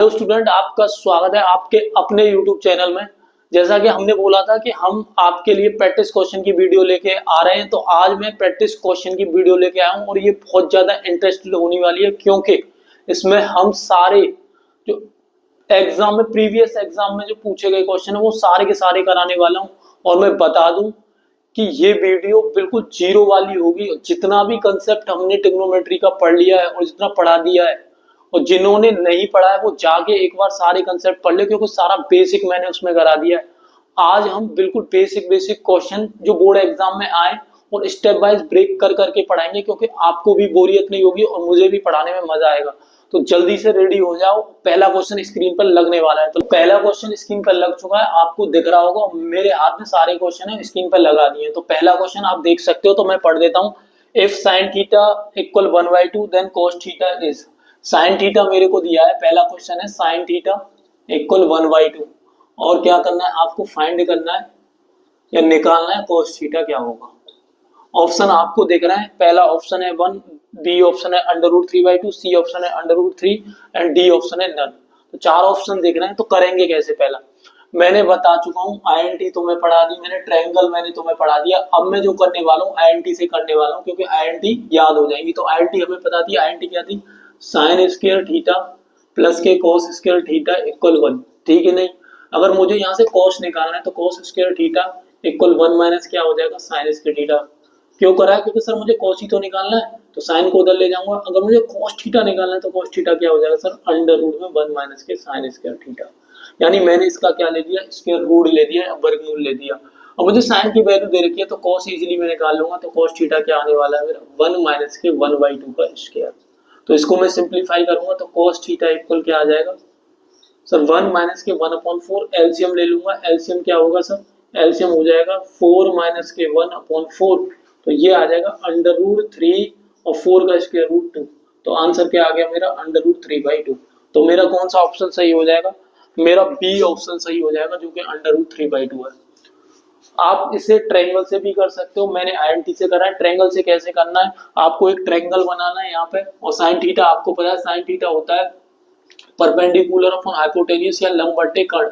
Hello student, आपका स्वागत है आपके अपने यूट्यूब चैनल में। जैसा कि हमने बोला था कि हम आपके लिए प्रैक्टिस क्वेश्चन की वीडियो लेके आ रहे हैं, तो आज मैं प्रैक्टिस क्वेश्चन की वीडियो लेके आया हूं और ये बहुत ज्यादा इंटरेस्टेड होने वाली है, क्योंकि इसमें हम सारे जो एग्जाम में प्रीवियस एग्जाम में जो पूछे गए क्वेश्चन है वो सारे के सारे कराने वाला हूँ। और मैं बता दूं कि ये वीडियो बिल्कुल जीरो वाली होगी। जितना भी कंसेप्ट हमने ट्रिग्नोमेट्री का पढ़ लिया है और जितना पढ़ा दिया है, और जिन्होंने नहीं पढ़ा है वो जाके एक बार सारे कंसेप्ट पढ़ ले, क्योंकि सारा बेसिक मैंने उसमें करा दिया है। आज हम बिल्कुल बेसिक बेसिक क्वेश्चन जो बोर्ड एग्जाम में आए और स्टेप वाइज ब्रेक कर करके पढ़ाएंगे, क्योंकि आपको भी बोरियत नहीं होगी और मुझे भी पढ़ाने में मजा आएगा। तो जल्दी से रेडी हो जाओ, पहला क्वेश्चन स्क्रीन पर लगने वाला है। तो पहला क्वेश्चन स्क्रीन पर लग चुका है, आपको दिख रहा होगा। मेरे हाथ में सारे क्वेश्चन है, स्क्रीन पर लगा दिए। तो पहला क्वेश्चन आप देख सकते हो, तो मैं पढ़ देता हूँ। If sine theta equal 1/2 then cos theta is. Sine theta मेरे को दिया है, पहला क्वेश्चन है साइन थीटा इक्वल 1/2 और क्या करना है आपको, फाइंड करना है या निकालना है कॉस थीटा क्या होगा। ऑप्शन आपको देख रहे हैं, पहला ऑप्शन है 1, बी ऑप्शन है √3/2, सी ऑप्शन है √3 एंड डी ऑप्शन है नन। तो चार ऑप्शन देख रहे हैं, तो करेंगे कैसे। पहला मैंने बता चुका हूँ, आईएनटी तुम्हें पढ़ा दी मैंने, ट्रायंगल मैंने तुम्हें पढ़ा दिया। अब मैं जो करने वाला हूँ आईएनटी से करने वाला हूँ, क्योंकि आईएनटी याद हो जाएंगी। तो आईएनटी हमें पता थी, आईएनटी क्या थी, साइन स्क्वायर थीटा प्लस के कॉस स्क्वायर थीटा इक्वल 1, ठीक है। नहीं, अगर मुझे यहाँ से कॉस निकालना है तो cos square theta equal 1 minus क्या हो जाएगा, साइन स्क्वायर थीटा। क्यों करा है, क्योंकि सर मुझे कॉस ही तो निकालना है, तो साइन को उधर ले जाऊंगा। अगर मुझे कॉस थीटा निकालना है तो कॉस थीटा क्या हो जाएगा सर, अंडर रूट में 1 माइनस के साइन स्क्वायर थीटा। यानी मैंने इसका क्या ले दिया, स्क्वायर रूट ले दिया, वर्गमूल ले दिया। और मुझे साइन की वैल्यू दे रखी है, तो कॉस इजीली मैं निकाल लूंगा। तो कॉस थीटा क्या आने वाला है मेरा, 1 माइनस के 1/2 का स्क्वायर। तो इसको मैं सिंप्लीफाई करूंगा तो cos थीटा इक्वल क्या आ जाएगा सर, 1 माइनस के 1/4। एलसीएम ले लूंगा, एलसीएम क्या होगा सर, एलसीएम हो जाएगा 4 माइनस के 1/4। तो ये आ जाएगा √3 और 4 का स्क्वायर रूट 2। तो आंसर क्या आ गया मेरा, √3/2। तो मेरा कौन सा ऑप्शन सही हो जाएगा, मेरा बी ऑप्शन सही हो जाएगा, जो कि √3/2 है। आप इसे ट्रायंगल से भी कर सकते हो, मैंने आईएनटी से करा है। ट्रायंगल से कैसे करना है, आपको एक ट्रायंगल बनाना है यहाँ पे, और साइन थीटा आपको पता है, साइन थीटा होता है परपेंडिकुलर अपॉन हाइपोटेन्यूज या लंब बटे कर्ण।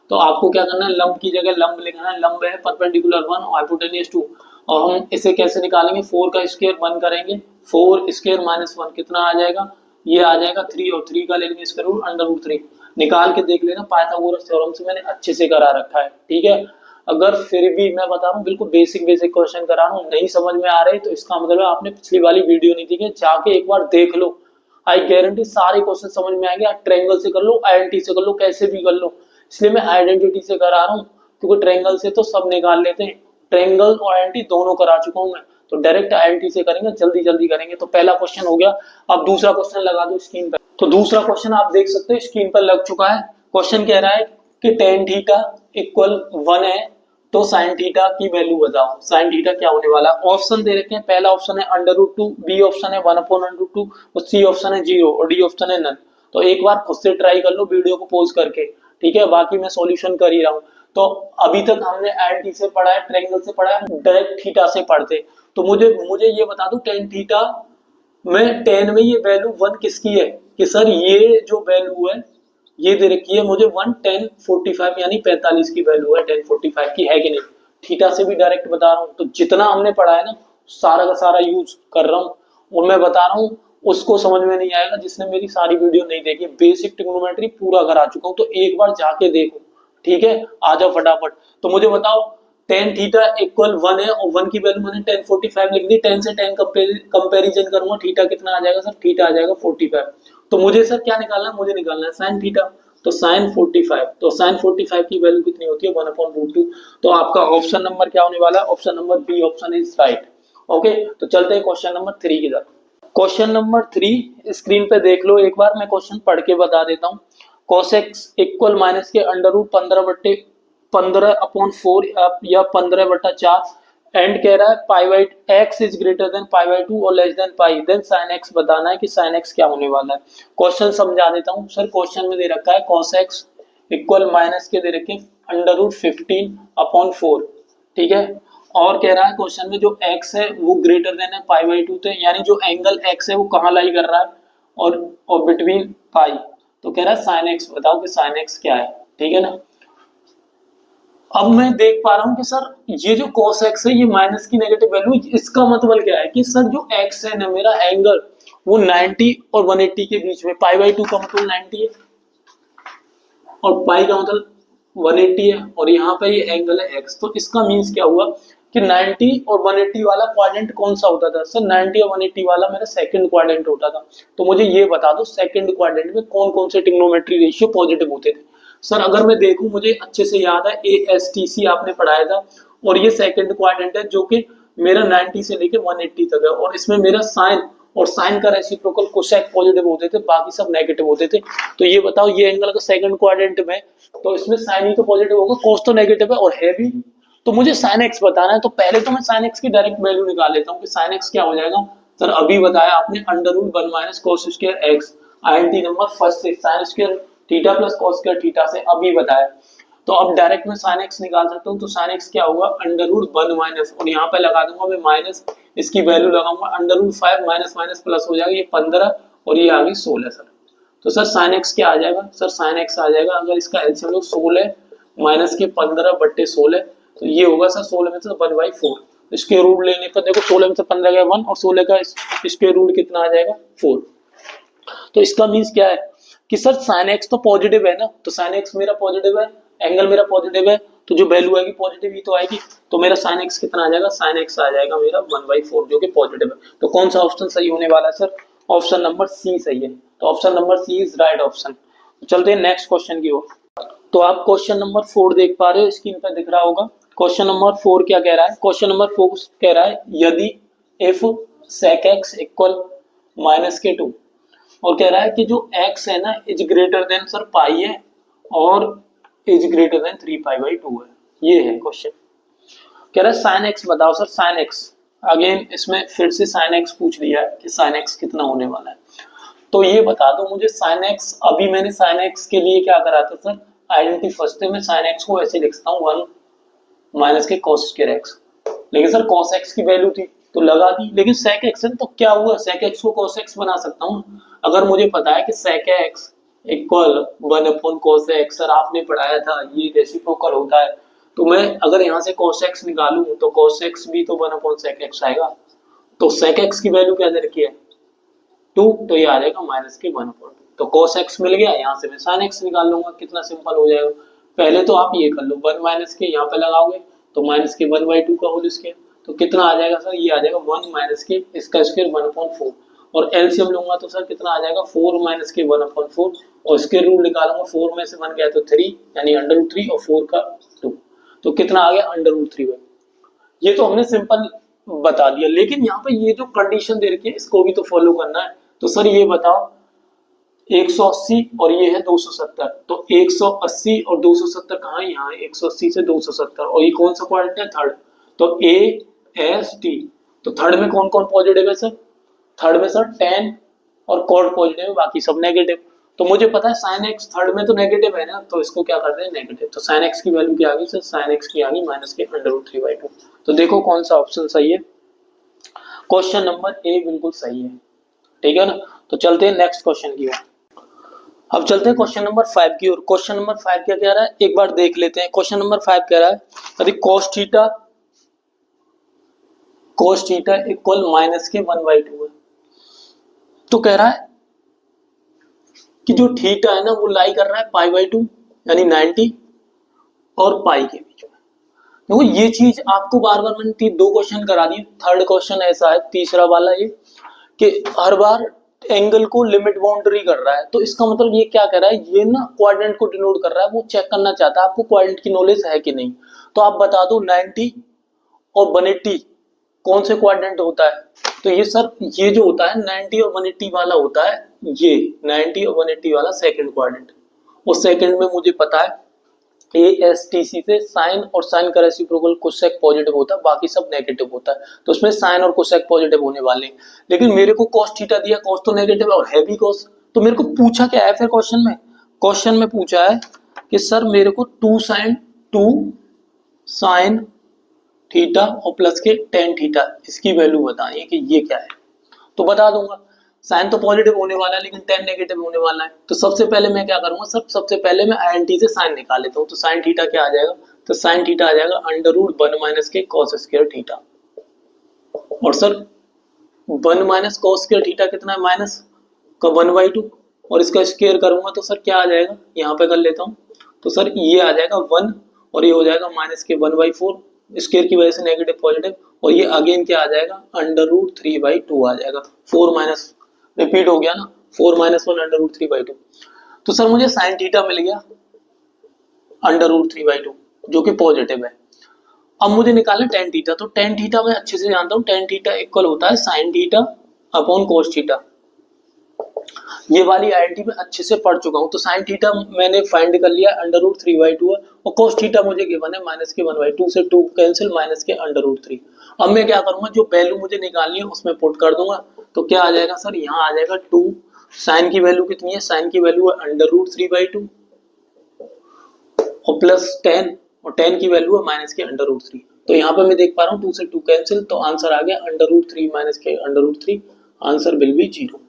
तो आपको क्या करना है, लंब की जगह लंब लिखना है। लंब है परपेंडिकुलर 1 और हाइपोटेन्यूज 2। और हम इसे कैसे निकालेंगे, 4 का स्क्वायर 1 करेंगे, 4 स्क्वायर माइनस 1 कितना आ जाएगा, ये आ जाएगा 3, और 3 का लेंगे स्क्वायर रूट √3। निकाल के देख लेना, पाइथागोरस थ्योरम से मैंने अच्छे से करा रखा है, ठीक है। अगर फिर भी मैं बता रहा हूँ बिल्कुल बेसिक बेसिक क्वेश्चन करा रहा हूँ, नहीं समझ में आ रहे, तो इसका मतलब है आपने पिछली वाली वीडियो नहीं देखी, जाके एक बार देख लो। आई गारंटी सारे क्वेश्चन समझ में आएंगे। आप ट्रायंगल से कर लो, आईडेंटिटी से कर लो, कैसे भी कर लो। इसलिए मैं आइडेंटिटी से करा रहा हूँ, क्योंकि ट्रायंगल से तो सब निकाल लेते हैं। ट्रायंगल और आइडेंटिटी दोनों करा चुका हूँ मैं, तो डायरेक्ट आइडेंटिटी से करेंगे, जल्दी जल्दी करेंगे। तो पहला क्वेश्चन हो गया। अब दूसरा क्वेश्चन लगा दो स्क्रीन पर। तो दूसरा क्वेश्चन आप देख सकते हो स्क्रीन पर लग चुका है। क्वेश्चन कह रहा है कि tan थीटा इक्वल 1 है तो साइन थीटा की वैल्यू बताओ। साइन थीटा क्या होने वाला है, ऑप्शन दे रखे हैं। पहला ऑप्शन है √2, बी ऑप्शन है 1/√2 और सी ऑप्शन है 0 और डी ऑप्शन है नन। तो एक बार खुद से ट्राई कर लो वीडियो को पॉज करके, ठीक है। बाकी मैं सॉल्यूशन कर ही रहा हूँ। तो अभी तक हमने आईएनटी से पढ़ा है, ट्रायंगल से पढ़ा है, डायरेक्ट थीटा से पढ़ते। तो मुझे ये बता दो, tan थीटा में tan में ये वैल्यू 1 किसकी है, कि सर ये जो वैल्यू है ये दे रखी है मुझे 1 tan 45 यानी 45 की वैल्यू है, tan 45 की है कि नहीं। थीटा से भी डायरेक्ट बता रहा हूँ। तो जितना हमने पढ़ा है ना, सारा का सारा यूज कर रहा हूँ और मैं बता रहा हूँ। उसको समझ में नहीं आएगा जिसने मेरी सारी वीडियो नहीं देखी। बेसिक ट्रिग्नोमेट्री पूरा करा चुका हूँ, तो एक बार जाके देखो, ठीक है। आ जाओ फटाफट। तो मुझे बताओ, tan थीटा इक्वल 1 है और 1 की वैल्यू मैंने tan 45 लिख दी। tan से tan कंपेरिजन करूंगा, थीटा कितना आ जाएगा सर, थीटा आ जाएगा 45। तो मुझे सर क्या निकालना है, मुझे निकालना है साइन थीटा। तो साइन 45, तो साइन 45 की वैल्यू कितनी होती है, 1/√2। तो आपका ऑप्शन नंबर क्या होने वाला है, option number B option is right. Okay, तो चलते हैं क्वेश्चन नंबर 3 की तरफ। क्वेश्चन नंबर 3 स्क्रीन पे देख लो एक बार, मैं क्वेश्चन पढ़ के बता देता हूँ। cos x इक्वल माइनस के √15/4 या 15/4 एंड कह रहा है x इज ग्रेटर देन π/2 और less than pi, then sin x बताना है कि sin x क्या होने वाला है। क्वेश्चन समझा देता हूँ सर। क्वेश्चन में दे रखा है cos x इक्वल माइनस के दे रखे √15/4, ठीक है। और कह रहा है क्वेश्चन में जो x है वो ग्रेटर देन है π/2 थे, यानी जो एंगल x है वो कहाँ लाई कर रहा है और बिटवीन पाई। तो कह रहा है साइन एक्स बताओ कि साइन एक्स क्या है, ठीक है ना। अब मैं देख पा रहा हूं कि सर ये जो cos x है ये माइनस की नेगेटिव वैल्यू, इसका मतलब क्या है कि सर जो x है ना मेरा एंगल वो 90 और 180 के बीच में, π/2 का मतलब 90 है और पाई का मतलब 180 है और यहाँ पे ये एंगल है x। तो इसका मीन्स क्या हुआ कि 90 और 180 वाला क्वाड्रेंट कौन सा होता था सर, 90 और 180 वाला मेरा सेकंड क्वाड्रेंट होता था। तो मुझे ये बता दो सेकंड क्वाड्रेंट में कौन कौन से ट्रिग्नोमेट्री रेशियो पॉजिटिव होते थे। सर अगर मैं देखूं मुझे अच्छे से याद है ASTC आपने पढ़ाया था और ये सेकंड क्वाड्रेंट है जो कि मेरा 90 से लेके 180 तक है और इसमें मेरा साइन और साइन का रेसिप्रोकल कोसेक पॉजिटिव होते थे, बाकी सब नेगेटिव होते थे। तो ये बताओ ये एंगल का सेकंड क्वाड्रेंट में तो इसमें साइन ही तो पॉजिटिव होगा, कोस तो नेगेटिव है और है भी। तो मुझे साइन एक्स बताना है, तो पहले तो मैं साइन एक्स की डायरेक्ट वैल्यू निकाल लेता हूँ कि साइन एक्स क्या हो जाएगा। सर अभी बताया आपने √1 minus cos square x, INT number first से sine square theta plus cos square theta से अभी बताया। तो अब डायरेक्ट मैं साइन एक्स निकाल सकता हूँ, तो साइन एक्स क्या होगा √1 माइनस और यहाँ पे लगा दूंगा मैं माइनस, इसकी वैल्यू लगाऊंगा √5 माइनस माइनस प्लस हो जाएगा, ये 15 और ये आ गई 16 सर। तो सर साइन एक्स क्या आ जाएगा, सर साइन एक्स आ जाएगा अगर इसका एलसीएम लो 16 माइनस के 15/16 तो ये होगा सर 16 में से 1/4। इसके रूट लेने पर देखो 16 में से 15 गया 1 और 16 का इसके रूट कितना आ जाएगा 4। तो इसका मीन्स क्या है कि सर साइन एक्स तो पॉजिटिव है ना, तो साइन एक्स मेरा पॉजिटिव है, एंगल मेरा पॉजिटिव है, तो जो वैल्यू आएगी पॉजिटिव ही तो आएगी। तो मेरा साइन एक्स कितना आ जाएगा, साइन एक्स आ जाएगा मेरा 1/4 जो कि पॉजिटिव है। तो कौन सा ऑप्शन सही होने वाला है सर, ऑप्शन नंबर सी सही है। तो option number C is right option. तो चलते हैं नेक्स्ट क्वेश्चन की ओर। तो आप क्वेश्चन नंबर 4 देख पा रहे हो, स्क्रीन पर दिख रहा होगा। क्वेश्चन नंबर 4 क्या कह रहा है, क्वेश्चन नंबर 4 कह रहा है यदि इफ sec x इक्वल -2 और कह रहा है कि जो x है ना इज ग्रेटर देन सर पाई है और इज ग्रेटर देन 3π/2 है। ये है क्वेश्चन। कह रहा है साइन एक्स बताओ सर, साइन एक्स अगेन इसमें फिर से साइन एक्स पूछ लिया है कि साइन एक्स कितना होने वाला है। तो ये बता दो मुझे साइन एक्स, अभी मैंने साइन एक्स के लिए क्या करा था सर, आइडेंटिटी फर्स्ट में साइन एक्स को ऐसे लिखता हूँ 1 माइनस के cos स्क्वायर एक्स, लेकिन सर cos एक्स की वैल्यू थी तो लगा दी, लेकिन sec एक्स है तो क्या हुआ sec एक्स को cos एक्स बना सकता हूँ। अगर मुझे पता है कि sec x equal 1/cos x, sir आपने पढ़ाया था ये रेसिप्रोकल होता है, तो मैं अगर यहाँ से cos एक्स निकालूं तो cos एक्स भी तो 1/sec एक्स आएगा। तो sec एक्स की वैल्यू क्या दे रखी है 2, तो ये आ जाएगा माइनस के 1/2। तो cos एक्स मिल गया, यहाँ से मैं sin एक्स निकाल लूंगा, कितना सिंपल हो जाएगा। पहले तो आप ये कर लो 1 माइनस के यहाँ पे लगाओगे तो माइनस के 1/2 का होल स्क्वायर, तो कितना आ जाएगा सर, ये आ जाएगा 1 माइनस के इसका स्क्वायर 1/4 और एलसीएम लूंगा तो सर कितना आ जाएगा 4 माइनस के 1/4 और इसके रूट निकालूंगा 4 में से 1 गया तो 3 यानी √3 और 4 का 2, तो कितना आ गया √3। ये तो हमने सिंपल बता दिया, लेकिन यहाँ पे ये जो कंडीशन दे रखी है इसको भी तो फॉलो करना है। तो सर ये बताओ 180 और ये है 270, तो 180 और 270 कहाँ है, यहाँ 180 से 270 और ये कौन सा क्वाड्रेंट है थर्ड, तो AST। तो थर्ड में कौन कौन पॉजिटिव है सर, थर्ड में सर tan और कॉड पॉजिटिव है, बाकी सब नेगेटिव। तो मुझे पता है साइन एक्स थर्ड में तो नेगेटिव है ना, तो इसको क्या करते हैं नेगेटिव। तो साइन एक्स की वैल्यू क्या आ गई सर, साइन एक्स की आ गई माइनस के √3/2। तो देखो कौन सा ऑप्शन सही है, क्वेश्चन नंबर ए बिल्कुल सही है, ठीक है ना। तो चलते हैं नेक्स्ट क्वेश्चन की ओर। अब चलते हैं क्वेश्चन नंबर 5 की ओर। क्वेश्चन नंबर 5 क्या कह रहा है एक बार देख लेते हैं। क्वेश्चन नंबर 5 कह रहा है यदि cos थीटा इक्वल माइनस के 1/2 है, तो कह रहा है कि जो थीटा है ना वो लाई कर रहा है π/2 यानी 90 और पाई के बीच में। देखो ये चीज आपको बार बार मैंने 2 क्वेश्चन करा दिए, थर्ड क्वेश्चन ऐसा है तीसरा वाला ये कि हर बार एंगल को लिमिट बाउंड्री कर रहा है। तो इसका मतलब ये क्या कर रहा है, ये ना क्वाड्रेंट को डिनोट कर रहा है, वो चेक करना चाहता है आपको क्वाड्रेंट की नॉलेज है कि नहीं। तो आप बता दो 90 और 180 कौन से क्वाड्रेंट होता है। तो ये सर ये जो होता है 90 और 180 वाला होता है, ये 90 और 180 वाला सेकंड क्वाड्रेंट। और सेकंड में मुझे पता है ASTC से साइन और साइन का रेसिप्रोकल कोसेक पॉजिटिव होता है, बाकी सब नेगेटिव होता है। तो उसमें साइन और कोसेक पॉजिटिव होने वाले हैं, लेकिन मेरे को cos थीटा दिया, cos तो नेगेटिव है और है भी cos। तो मेरे को पूछा क्या है फिर क्वेश्चन में पूछा है कि सर मेरे को 2 साइन थीटा और प्लस के tan थीटा इसकी वैल्यू बतानी है कि ये क्या है। तो बता दूंगा साइन तो पॉजिटिव होने वाला है लेकिन टेन नेगेटिव होने वाला है। तो सबसे पहले मैं क्या करूंगा सर, सबसे पहले मैं INT से साइन निकाल लेता हूँ। तो साइन थीटा क्या आ जाएगा, तो साइन थीटा आ जाएगा अंडर रूट 1 माइनस के कॉस स्क्वायर थीटा। और sir 1 minus cos square theta कितना है, माइनस का 1/2, और इसका स्क्वायर करूंगा तो सर क्या आ जाएगा, यहाँ पे कर लेता हूँ। तो सर ये आ जाएगा 1 और ये हो जाएगा माइनस के 1/4, स्क्वायर की वजह से नेगेटिव पॉजिटिव, और ये अगेन क्या आ जाएगा अंडर रूट 3/2 आ जाएगा। 4 माइनस रिपीट हो गया ना, 4 माइनस 1 अंडर रूट 3/2। तो सर मुझे साइन थीटा मिल गया अंडर रूट 3/2 जो कि पॉजिटिव है। अब मुझे निकालना टेन थीटा। तो टेन थीटा मैं अच्छे से जानता हूँ, टेन थीटा इक्वल होता है sine theta upon cos theta. ये वाली आईडेंटिटी में अच्छे से पढ़ चुका हूँ। तो साइन थीटा मैंने फाइंड कर लिया अंडर रूट 3/2 है, और कोस थीटा मुझे गिवन है माइनस के 1/2 से 2 कैंसिल माइनस के अंडर रूट 3। अब मैं क्या करूंगा, जो वैल्यू मुझे निकालनी है उसमें पुट कर दूंगा। तो क्या आ जाएगा सर, यहाँ आ जाएगा 2, साइन की वैल्यू कितनी है, साइन की वैल्यू है अंडर रूट 3/2 और प्लस 10, और 10 की वैल्यू है माइनस के अंडर रूट 3। तो यहाँ पे मैं देख पा रहा हूँ 2 से 2 कैंसिल, तो आंसर आ गया अंडर रूट 3 माइनस के under root 3, answer will be 0।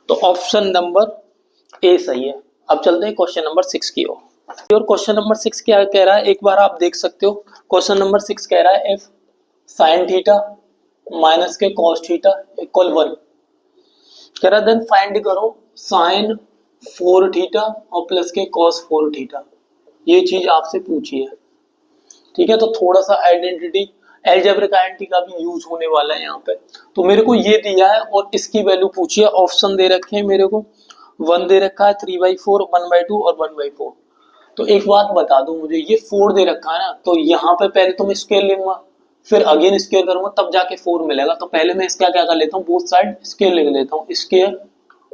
तो ऑप्शन नंबर ए सही है। अब चलते हैं क्वेश्चन नंबर 6 की ओर। और क्वेश्चन नंबर 6 क्या कह रहा है, एक बार आप देख सकते हो। क्वेश्चन नंबर 6 कह रहा है एफ साइन थीटा माइनस के कॉस थीटा इक्वल 1। कह रहा है देन फाइंड करो साइन 4 थीटा और प्लस के कॉस 4 थीटा। ये चीज आपसे पूछी है, ठीक है। तो थोड़ा सा आइडेंटिटी एल्जेब्रिक आइडेंटिटी का भी यूज होने वाला है यहाँ पे। तो मेरे को ये दिया है और इसकी वैल्यू पूछी है, ऑप्शन दे रखे हैं मेरे को, 1 दे रखा है, 3/4, 1/2 और 1/4। तो एक बात बता दो मुझे, ये 4 दे रखा है ना, तो यहाँ पे पहले तो मैं स्केयर लूंगा, फिर अगेन स्केयर करूंगा, तब जाके 4 मिलेगा। तो पहले मैं इसका क्या कर लेता हूँ, बोथ साइड स्केयर लिख लेता हूँ, स्केयर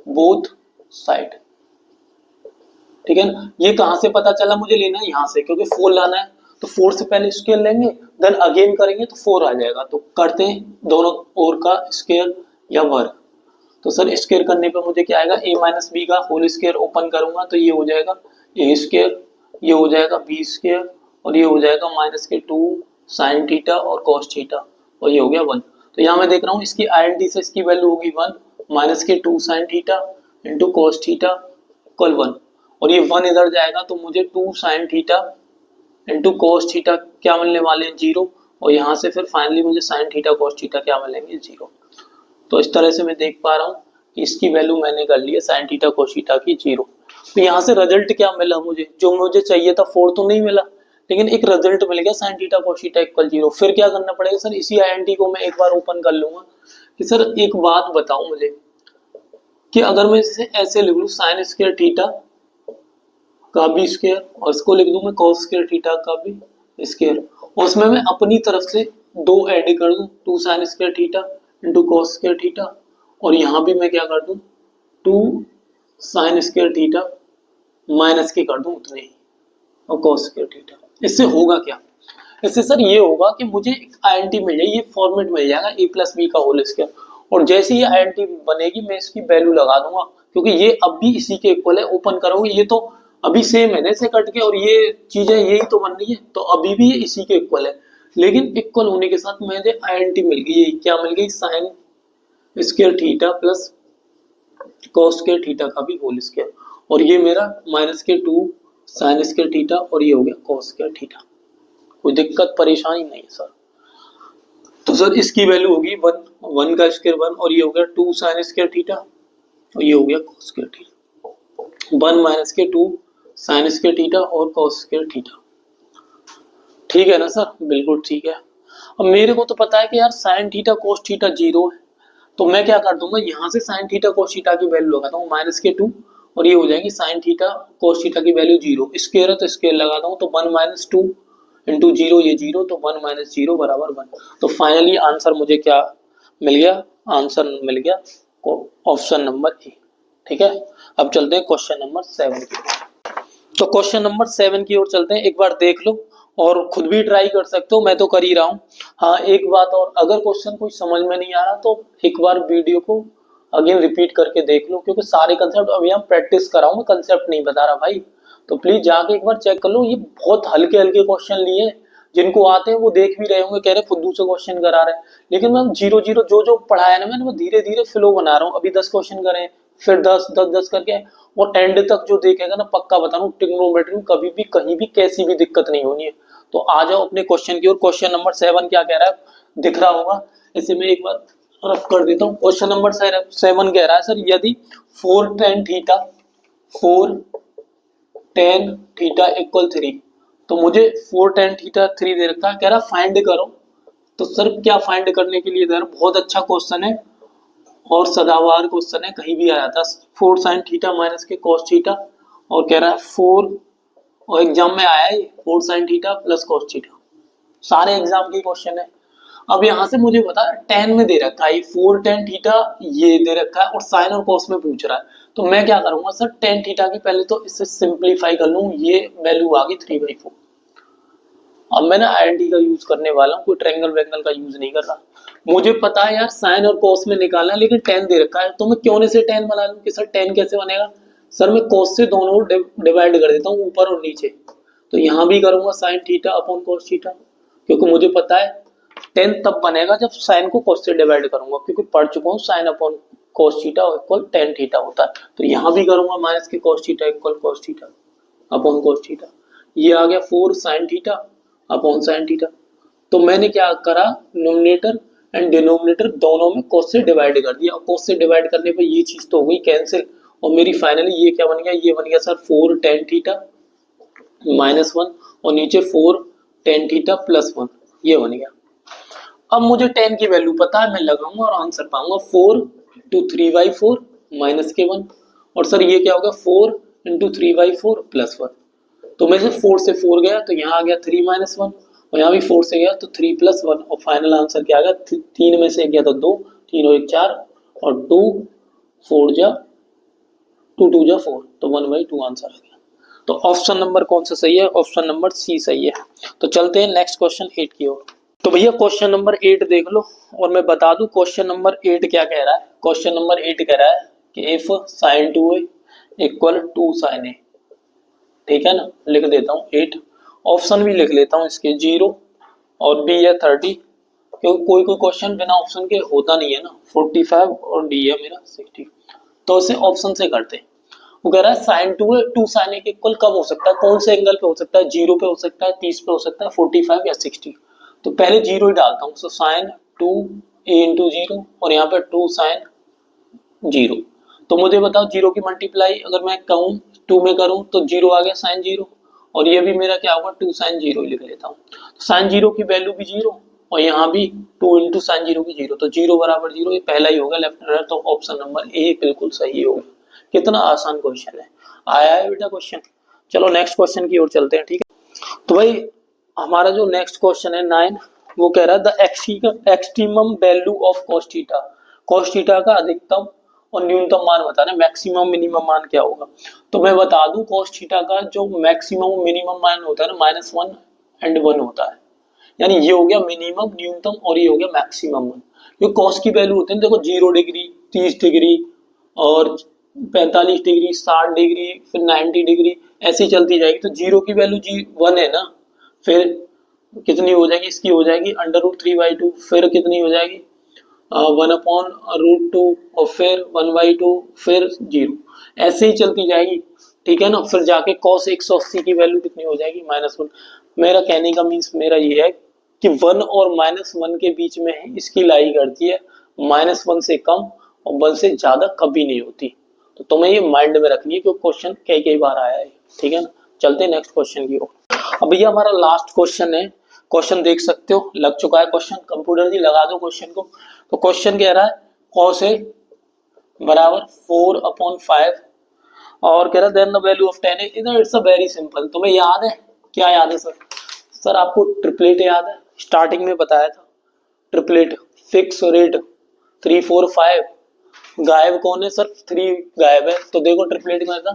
बोथ साइड, ठीक है ना। ये कहाँ से पता चला, मुझे लेना है यहाँ से, क्योंकि 4 लाना है। तो 4 से पहले स्केयर लेंगे, देन अगेन करेंगे तो 4 आ जाएगा। तो करते हैं दोनों ओर का स्केयर या वर्ग। तो सर स्केयर करने पे मुझे क्या आएगा, a माइनस बी का होल स्केयर ओपन करूंगा तो ये हो जाएगा a स्केयर, ये हो जाएगा b स्केयर, और ये हो जाएगा माइनस के 2 साइन थीटा और कॉस थीटा, और ये हो गया 1। तो यहाँ मैं देख रहा हूँ इसकी आईडेंटिटी से इसकी वैल्यू होगी 1 माइनस के 2 sine theta into cos theta equal 1, और ये 1 इधर जाएगा तो मुझे 2 sine theta into cos theta क्या मिलने वाले हैं, 0, और यहाँ से फिर फाइनली मुझे साइन थीटा कॉस थीटा क्या मिलेंगे, 0। तो इस तरह से मैं देख पा रहा हूँ कि इसकी वैल्यू मैंने कर ली है साइन थीटा कोस थीटा की 0। तो यहाँ से रिजल्ट क्या मिला मुझे, जो मुझे चाहिए था 4 तो नहीं मिला, लेकिन एक रिजल्ट मिल गया sine theta cos theta equal 0। फिर क्या करना पड़ेगा सर, इसी आईडेंटिटी को मैं एक बार ओपन कर लूंगा कि सर एक बात बताओ मुझे कि अगर मैं इसे ऐसे लिख लूँ साइन स्क्वायर थीटा का भी स्क्वायर, और इसको लिख दूं मैं कॉस स्क्वायर थीटा का भी स्क्वायर, और उसमें मैं अपनी तरफ से 2 ऐड कर दूं, 2 sign square theta into cos square theta, और यहाँ भी मैं क्या कर दूं 2 साइन स्क्वायर थीटा माइनस के कर दूं उतने ही, और कॉस स्क्वायर थीटा। इससे होगा क्या, इससे सर ये होगा कि मुझे एक आईडेंटिटी मिल जाएगी, ये फॉर्मेट मिल जाएगा a प्लस बी का होल स्क्वायर, और जैसे ये आईडेंटिटी बनेगी मैं इसकी वैल्यू लगा दूंगा, क्योंकि ये अब भी इसी के इक्वल है। ओपन करोगे ये तो अभी सेम है ना से कट के, और ये चीजें यही तो बन रही है, तो अभी भी ये इसी के इक्वल है। लेकिन इक्वल होने के साथ मुझे आईडेंटिटी मिल गई, क्या मिल गई, sign square theta plus cos square theta का भी होल स्क्वायर, और ये मेरा माइनस के 2 साइन स्क्वायर थीटा, और ये हो गया कॉस स्क्वायर थीटा। कोई दिक्कत परेशानी नहीं है सर। तो सर इसकी वैल्यू होगी 1 का स्क्वायर 1, और ये हो गया 2 साइन स्क्वायर थीटा, और ये हो गया कॉस स्क्वायर थीटा, 1 माइनस के 2 साइन स्क्वायर थीटा और कॉस स्क्वायर थीटा। ठीक है ना सर, बिल्कुल ठीक है। अब मेरे को तो पता है कि यार साइन थीटा कोस थीटा 0 है, तो मैं क्या कर दूंगा, यहाँ से साइन थीटा कोस थीटा की वैल्यू लगाता हूँ माइनस के 2, और ये हो जाएगी साइन थीटा कोस थीटा की वैल्यू 0, स्क्वायर है तो स्क्वायर लगाता हूँ, तो 1 माइनस 2 इंटू 0, ये 0, तो 1 माइनस 0 बराबर 1। तो फाइनली आंसर मुझे क्या मिल गया, आंसर मिल गया ऑप्शन नंबर ए। ठीक है, अब चलते हैं क्वेश्चन नंबर 7 की। तो क्वेश्चन नंबर 7 की ओर चलते हैं। एक बार देख लो और खुद भी ट्राई कर सकते हो, मैं तो कर ही रहा हूँ। हाँ एक बात और, अगर क्वेश्चन कोई समझ में नहीं आ रहा तो एक बार वीडियो को अगेन रिपीट करके देख लो, क्योंकि सारे कंसेप्ट अभी हम प्रैक्टिस कर रहा हूँ, मैं कंसेप्ट नहीं बता रहा भाई। तो प्लीज जाके एक बार चेक कर लो, ये बहुत हल्के हल्के क्वेश्चन लिए जिनको आते हैं वो देख भी रहे होंगे, कह रहे फुद्दू से क्वेश्चन करा रहे हैं, लेकिन मैम जीरो जीरो जो जो पढ़ाया ना मैंने वो धीरे धीरे फ्लो बना रहा हूँ। अभी 10 क्वेश्चन करे, फिर 10 करके, और एंड तक जो देखेगा ना पक्का बता रहा हूँ ट्रिग्नोमेट्री में कभी भी कहीं भी कैसी भी दिक्कत नहीं होनी है। तो आ जाओ अपने क्वेश्चन की ओर। क्वेश्चन नंबर 7 क्या कह रहा है, दिख रहा होगा, इसे मैं एक बार रफ कर देता हूँ। क्वेश्चन नंबर 7 कह रहा है सर यदि 4 tan theta 4 tan theta equal 3, तो मुझे 4 tan थीटा 3 दे रखा है, कह रहा फाइंड करो। तो सर क्या फाइंड करने के लिए, बहुत अच्छा क्वेश्चन है और सदाबहार क्वेश्चन है, कहीं भी आया था। 4 sin थीटा माइनस के cos थीटा, और कह रहा है 4, और एग्जाम में आया है 4 sin theta plus cos theta, सारे एग्जाम के क्वेश्चन है। अब यहाँ से मुझे बता tan में दे रखा है 4 tan थीटा, ये दे रखा है, और साइन और cos में पूछ रहा है। तो मैं क्या करूंगा सर, tan थीटा की पहले तो इससे सिंप्लीफाई कर लूं, ये वैल्यू आ गई 3/4। अब मैं ना आईएनटी का यूज करने वाला हूँ, कोई ट्रायंगल वैंगल का यूज नहीं कर रहा। मुझे पता है यार साइन और cos में निकालना है, लेकिन tan दे रखा है, तो मैं क्यों से tan बना लूं कि सर tan कैसे बनेगा। सर मैं cos से दोनों डिवाइड कर देता हूँ, ऊपर और नीचे। तो यहाँ भी करूंगा sine theta upon cos theta, क्योंकि मुझे पता है tan तब बनेगा जब साइन को cos से डिवाइड करूंगा, क्योंकि पढ़ चुका हूँ sine upon cos theta equal tan theta होता है। तो यहाँ भी करूंगा माइनस के cos theta equal cos theta upon cos theta. ये आ गया 4 sin theta upon sin theta. तो मैंने क्या करा, नोमिनेटर एंड डिनोमिनेटर दोनों में cos से डिवाइड कर दिया, और cos से डिवाइड करने पे ये चीज तो हो गई कैंसिल, और मेरी फाइनली ये क्या बन गया, ये बन गया सर 4 tan थीटा -1, और नीचे 4 tan थीटा +1, ये बन गया। अब मुझे tan की वैल्यू पता है, मैं लगाऊंगा और आंसर पाऊंगा 4 × 3/4 -1, और सर ये क्या होगा 4 × 3/4 +1। तो मैं से 4 से 4 गया तो यहाँ आ गया 3 -1, और यहाँ भी 4 से गया तो 3 +1, और फाइनल आंसर क्या आ गया, 3 में से एक गया तो 2, 3 और 1 4, और 2 4 जा 2 2 जा 4, तो 1/2 आंसर आ गया। तो ऑप्शन नंबर कौन सा सही है, ऑप्शन नंबर सी सही है। तो चलते हैं नेक्स्ट क्वेश्चन 8 की ओर। तो भैया क्वेश्चन नंबर 8 देख लो, और मैं बता दूं क्वेश्चन नंबर 8 क्या कह रहा है। क्वेश्चन नंबर 8 कह रहा है कि if sin 2a equal 2 sin a, ठीक है ना, लिख देता हूँ 8, ऑप्शन भी लिख लेता हूँ इसके 0 और बी है 30, क्योंकि कोई कोई क्वेश्चन बिना ऑप्शन के होता नहीं है ना, 45 और डी है मेरा 60, तो इसे ऑप्शन से करते हैं। वो कह रहा है sin 2a 2 sin a के इक्वल कब हो सकता है, कौन से एंगल पे हो सकता है, 0 पे हो सकता है, 30 पे हो सकता है, 45 या 60। तो पहले 0 ही डालता हूँ, सो sin 2a × 0, और यहाँ पे 2 sin 0। तो मुझे बताओ 0 की मल्टीप्लाई अगर मैं कहूँ 2 में करूँ तो 0 आ गया sin 0, और ये भी मेरा क्या होगा 2 sin 0 ही लिख लेता हूँ। तो sin 0 की वैल्यू भी 0, और यहाँ भी 2 × sin 0 की 0, तो 0 बराबर 0, ये पहला ही होगा लेफ्ट हैंड, तो ऑप्शन नंबर ए बिल्कुल सही होगा। कितना आसान क्वेश्चन है, आया है बेटा क्वेश्चन। चलो नेक्स्ट क्वेश्चन की ओर चलते हैं, ठीक है। तो भाई हमारा जो नेक्स्ट क्वेश्चन है 9, वो कह रहा है the extremum value of cos theta, cos theta का अधिकतम और न्यूनतम मान बताना, मैक्सिमम मिनिमम मान क्या होगा। तो मैं बता दूं cos थीटा का जो मैक्सिमम मिनिमम मान होता है ना -1 और 1 होता है, यानी ये हो गया मिनिमम न्यूनतम और ये हो गया मैक्सिमम मान। जो cos की वैल्यू होती है देखो 0 डिग्री, 30 डिग्री और 45 डिग्री, 60 डिग्री, फिर 90 डिग्री, ऐसी चलती जाएगी। तो 0 की वैल्यू 1 है ना, फिर कितनी हो जाएगी, इसकी हो जाएगी √3/2, फिर कितनी हो जाएगी 1/√2, और फिर 1/2, फिर 0, ऐसे ही चलती जाएगी, ठीक है ना। फिर जाके cos 180 की वैल्यू कितनी हो जाएगी -1। मेरा कहने का मीन्स मेरा ये है कि 1 और -1 के बीच में है, इसकी लाई करती है, -1 से कम और 1 से ज्यादा कभी नहीं होती। तो तुम्हें ये माइंड में रखनी है क्योंकि क्वेश्चन कई बार आया है, ठीक है ना। चलते हैं नेक्स्ट क्वेश्चन की ओर। अब भैया हमारा लास्ट क्वेश्चन है, क्वेश्चन देख सकते हो लग चुका है क्वेश्चन, कंप्यूटर जी लगा दो क्वेश्चन को। तो क्वेश्चन कह रहा है cos a बराबर 4/5, और कह रहा है then the value of tan a। इधर इट्स अ वेरी सिंपल, तुम्हें याद है क्या, याद है सर, सर आपको ट्रिपलेट याद है, स्टार्टिंग में बताया था ट्रिपलेट, फिक्स रेट 3 4 5, गायब कौन है सर, 3 गायब है, तो देखो ट्रिपलेट में था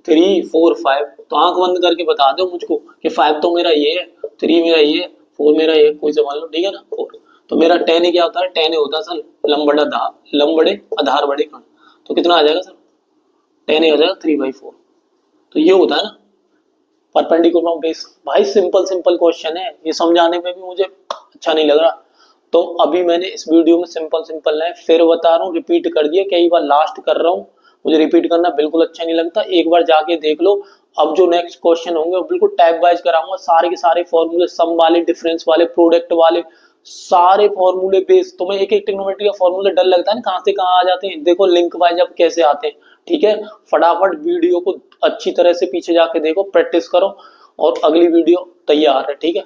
3 4 5, तो आंख बंद करके बता दो मुझको कि 5 तो मेरा ये है, 3 मेरा ये है, 4 मेरा ये, कोई से मान लो, ठीक है ना 4। तो मेरा tan a क्या होता है, tan a होता है सर लंबड़े आधार बड़े कण, तो कितना आ जाएगा सर, tan a हो जाएगा 3/4। तो ये होता है ना परपेंडिकुलर बेस। भाई सिंपल सिंपल क्वेश्चन है, ये समझाने में भी मुझे अच्छा नहीं लग रहा। तो अभी मैंने इस वीडियो में सिंपल सिंपल है, फिर बता रहा हूँ, रिपीट कर दिया कई बार, लास्ट कर रहा हूँ, मुझे रिपीट करना बिल्कुल अच्छा नहीं लगता। एक बार जाके देख लो। अब जो नेक्स्ट क्वेश्चन होंगे वो बिल्कुल टाइप वाइज कराऊंगा, सारे के सारे फॉर्मूले, सम वाले, डिफरेंस वाले, प्रोडक्ट वाले, सारे फॉर्मूले बेस। तुम्हें एक एक ट्रिग्नोमेट्री का फॉर्मूला डर लगता है ना, कहाँ से कहाँ आ जाते हैं, देखो लिंक वाइज अब कैसे आते हैं। ठीक है, फटाफट वीडियो को अच्छी तरह से पीछे जाके देखो, प्रैक्टिस करो, और अगली वीडियो तैयार है। ठीक है।